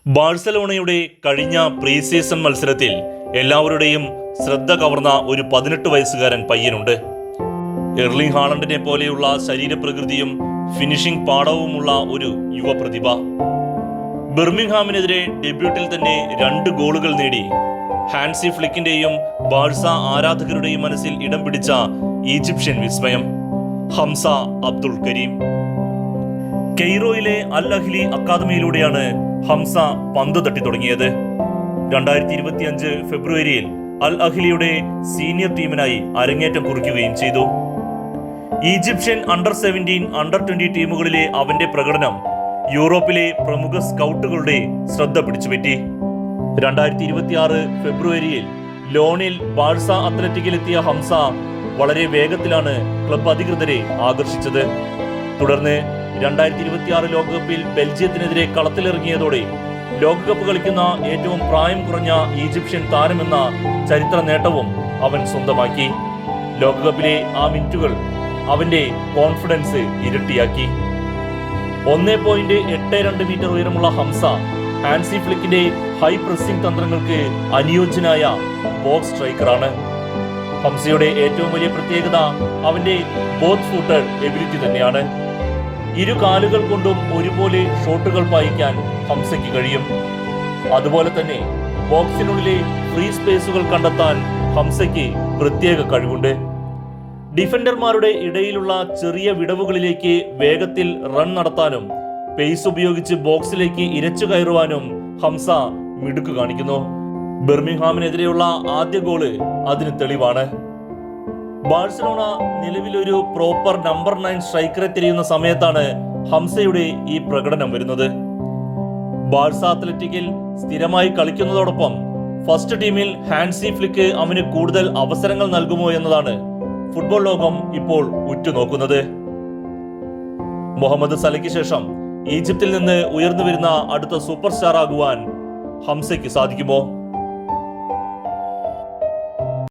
ബാഴ്സലോണയുടെ കഴിഞ്ഞ pre season മത്സരത്തിൽ എല്ലാവരുടെയും ശ്രദ്ധ കവർന്ന ഒരു 18 വയസ്സുകാരൻ പയ്യനുണ്ട്. എർലിംഗ് ഹാളണ്ടിനെ പോലെയുള്ള ശരീരപ്രകൃതിയും ഫിനിഷിംഗ് പാടവുമുള്ള ഒരു യുവപ്രതിഭ. ബിർമിംഗ്ഹാമിനെതിരെ ഡെബ്യൂട്ടിൽ തന്നെ 2 ഗോളുകൾ നേടി ഹാൻസി ഫ്ലിക്കിന്റെയും ബാഴ്സ ആരാധകരുടെയും മനസ്സിൽ ഇടം പിടിച്ച ഈജിപ്ഷ്യൻ വിസ്മയം ഹംസ അബ്ദുൾ കരീം. കെയ്റോയിലെ അൽ അഹ്ലി അക്കാദമിയിലൂടെയാണ് ഹംസ പന്ത് തട്ടി തുടങ്ങിയത്. 2025 ഫെബ്രുവരിയിൽ അൽ അഹ്ലിയുടെ സീനിയർ ടീമിനായി അരങ്ങേറ്റം കുറിക്കുകയും ചെയ്തു. ഈജിപ്ഷ്യൻ അണ്ടർ 17, അണ്ടർ 20 ടീമുകളിലെ അവന്റെ പ്രകടനം യൂറോപ്പിലെ പ്രമുഖ സ്കൗട്ടുകളുടെ ശ്രദ്ധ പിടിച്ചുപറ്റി. 2026 ഫെബ്രുവരിയിൽ ലോണിൽ ബാഴ്സ അത്ലറ്റിക്കിലെത്തിയ ഹംസ വളരെ വേഗത്തിലാണ് ക്ലബ് അധികൃതരെ ആകർഷിച്ചത്. തുടർന്ന് 2026 ലോകകപ്പിൽ ബെൽജിയത്തിനെതിരെ കളത്തിലിറങ്ങിയതോടെ ലോകകപ്പ് കളിക്കുന്ന ഏറ്റവും പ്രായം കുറഞ്ഞ ഈജിപ്ഷ്യൻ താരമെന്ന ചരിത്ര നേട്ടവും അവൻ സ്വന്തമാക്കി. ലോകകപ്പിലെ ആ മിനിറ്റുകൾ അവന്റെ കോൺഫിഡൻസ് ഇരട്ടിയാക്കി. 1.82 മീറ്റർ ഉയരമുള്ള ഹംസ ഹാൻസി ഫ്ലിക്കിന്റെ ഹൈ പ്രസിംഗ് തന്ത്രങ്ങൾക്ക് അനുയോജ്യനായ ബോക്സ് സ്ട്രൈക്കറാണ്. ഹംസയുടെ ഏറ്റവും വലിയ പ്രത്യേകത അവന്റെ ബോത്ത് ഫൂട്ടഡ് എബിലിറ്റി തന്നെയാണ്. 2 കാലുകൾ കൊണ്ടും ഒരുപോലെ ഷോട്ടുകൾ പായിക്കാൻ ഹംസയ്ക്ക് കഴിയും. അതുപോലെ തന്നെ ബോക്സിനുള്ളിലെ ഫ്രീ സ്പേസുകൾ കണ്ടെത്താൻ ഹംസയ്ക്ക് പ്രത്യേക കഴിവുണ്ട്. ഡിഫൻഡർമാരുടെ ഇടയിലുള്ള ചെറിയ വിടവുകളിലേക്ക് വേഗത്തിൽ റൺ നടത്താനും പേസ് ഉപയോഗിച്ച് ബോക്സിലേക്ക് ഇരച്ചു കയറുവാനും ഹംസ മിടുക്ക് കാണിക്കുന്നു. ബിർമിംഗ്ഹാമിനെതിരെയുള്ള ആദ്യ ഗോള് അതിന് തെളിവാണ്. ബാഴ്സലോണ നിലവിലൊരു പ്രോപ്പർ നമ്പർ 9 സ്ട്രൈക്കറെ തിരയുന്ന സമയത്താണ് ഹംസയുടെ ഈ പ്രകടനം വരുന്നത്. ബാഴ്സ അത്ലറ്റിക്കിൽ സ്ഥിരമായി കളിക്കുന്നതോടൊപ്പം ഫസ്റ്റ് ടീമിൽ ഹാൻസി ഫ്ലിക്ക് അവന് കൂടുതൽ അവസരങ്ങൾ നൽകുമോ എന്നതാണ് ഫുട്ബോൾ ലോകം ഇപ്പോൾ ഉറ്റുനോക്കുന്നത്. മുഹമ്മദ് സലയ്ക്ക് ശേഷം ഈജിപ്തിൽ നിന്ന് ഉയർന്നു വരുന്ന അടുത്ത സൂപ്പർ സ്റ്റാർ ആകുവാൻ ഹംസയ്ക്ക് സാധിക്കുമോ?